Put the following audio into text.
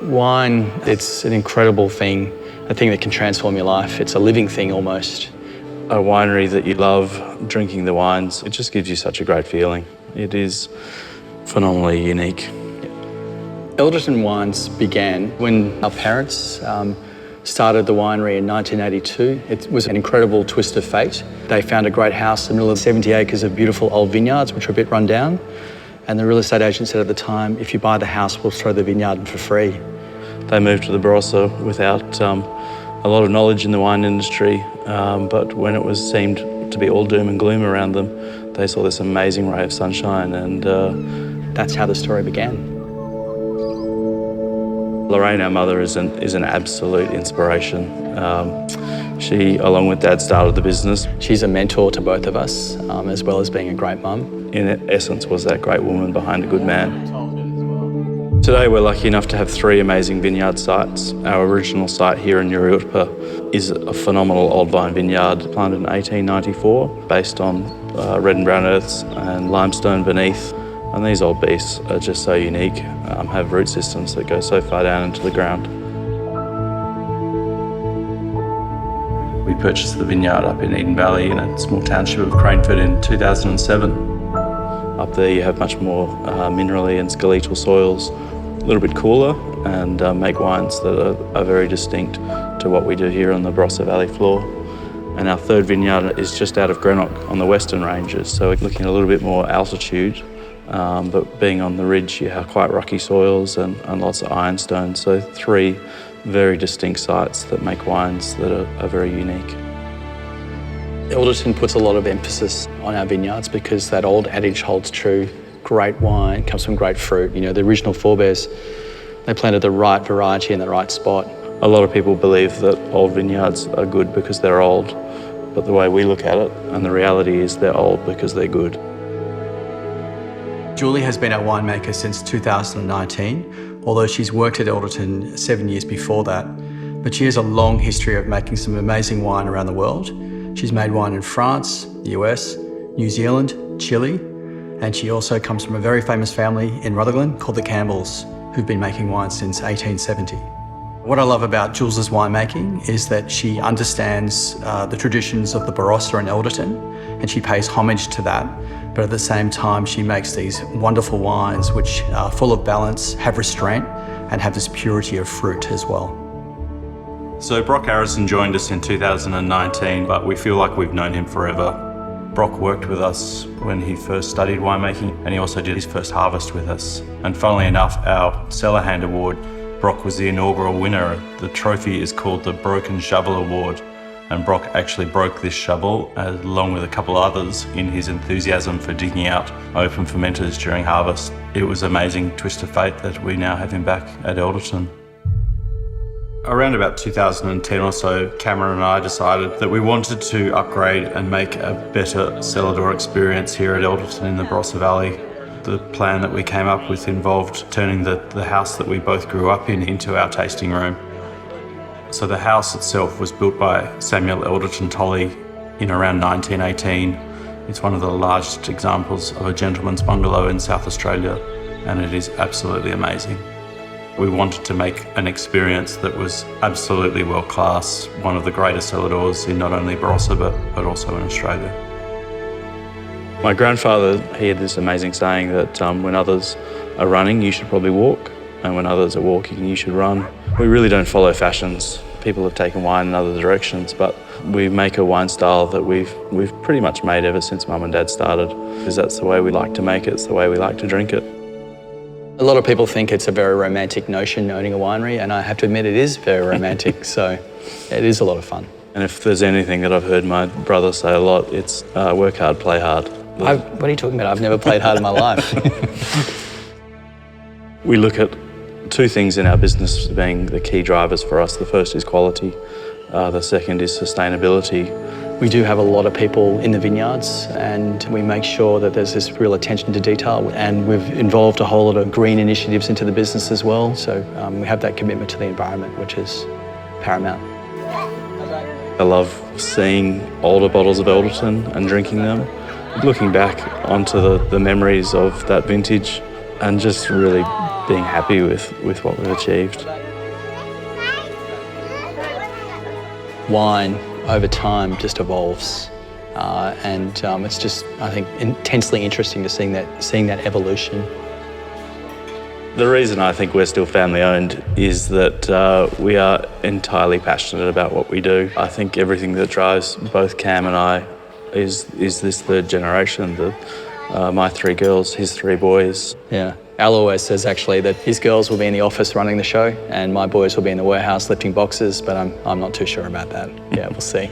Wine, it's an incredible thing, a thing that can transform your life. It's a living thing almost. A winery that you love, drinking the wines, it just gives you such a great feeling. It is phenomenally unique. Elderton Wines began when our parents started the winery in 1982. It was an incredible twist of fate. They found a great house in the middle of 70 acres of beautiful old vineyards, which were a bit run down. And the real estate agent said at the time, if you buy the house, we'll throw the vineyard in for free. They moved to the Barossa without a lot of knowledge in the wine industry, but when it seemed to be all doom and gloom around them, they saw this amazing ray of sunshine, and that's how the story began. Lorraine, our mother, is an absolute inspiration. She, along with Dad, started the business. She's a mentor to both of us, as well as being a great mum. In essence, was that great woman behind a good man. Today we're lucky enough to have 3 amazing vineyard sites. Our original site here in Nuriootpa is a phenomenal old vine vineyard planted in 1894, based on red and brown earths and limestone beneath. And these old beasts are just so unique, have root systems that go so far down into the ground. We purchased the vineyard up in Eden Valley in a small township of Craneford in 2007. Up there you have much more minerally and skeletal soils, a little bit cooler, and make wines that are very distinct to what we do here on the Barossa Valley floor. And our 3rd vineyard is just out of Greenock on the Western Ranges, so we're looking at a little bit more altitude, but being on the ridge you have quite rocky soils and lots of ironstone, so 3 very distinct sites that make wines that are very unique. Elderton puts a lot of emphasis on our vineyards because that old adage holds true. Great wine comes from great fruit. You know, the original forebears, they planted the right variety in the right spot. A lot of people believe that old vineyards are good because they're old, but the way we look at it, and the reality is they're old because they're good. Julie has been our winemaker since 2019, although she's worked at Elderton 7 years before that. But she has a long history of making some amazing wine around the world. She's made wine in France, the US, New Zealand, Chile, and she also comes from a very famous family in Rutherglen called the Campbells, who've been making wine since 1870. What I love about Jules's winemaking is that she understands the traditions of the Barossa and Elderton, and she pays homage to that. But at the same time, she makes these wonderful wines which are full of balance, have restraint, and have this purity of fruit as well. So Brock Harrison joined us in 2019, but we feel like we've known him forever. Brock worked with us when he first studied winemaking, and he also did his first harvest with us. And funnily enough, our Cellar Hand Award, Brock was the inaugural winner. The trophy is called the Broken Shovel Award, and Brock actually broke this shovel, along with a couple others, in his enthusiasm for digging out open fermenters during harvest. It was an amazing twist of fate that we now have him back at Elderton. Around about 2010 or so, Cameron and I decided that we wanted to upgrade and make a better cellar door experience here at Elderton in the Barossa Valley. The plan that we came up with involved turning the house that we both grew up in into our tasting room. So the house itself was built by Samuel Elderton Tolley in around 1918. It's one of the largest examples of a gentleman's bungalow in South Australia, and it is absolutely amazing. We wanted to make an experience that was absolutely world class, one of the greatest cellar doors in not only Barossa but also in Australia. My grandfather, he had this amazing saying that when others are running, you should probably walk, and when others are walking, you should run. We really don't follow fashions. People have taken wine in other directions, but we make a wine style that we've pretty much made ever since Mum and Dad started, because that's the way we like to make it, it's the way we like to drink it. A lot of people think it's a very romantic notion, owning a winery, and I have to admit it is very romantic, so it is a lot of fun. And if there's anything that I've heard my brother say a lot, it's work hard, play hard. What are you talking about? I've never played hard in my life. We look at 2 things in our business being the key drivers for us. The first is quality, the second is sustainability. We do have a lot of people in the vineyards, and we make sure that there's this real attention to detail, and we've involved a whole lot of green initiatives into the business as well, so we have that commitment to the environment, which is paramount. I love seeing older bottles of Elderton and drinking them, looking back onto the memories of that vintage and just really being happy with what we've achieved. Wine over time just evolves, and it's just, I think, intensely interesting to seeing that evolution. The reason I think we're still family owned is that we are entirely passionate about what we do. I think everything that drives both Cam and I is this third generation. My 3 girls, his 3 boys. Yeah. Al always says actually that his girls will be in the office running the show and my boys will be in the warehouse lifting boxes, but I'm not too sure about that. Yeah, we'll see.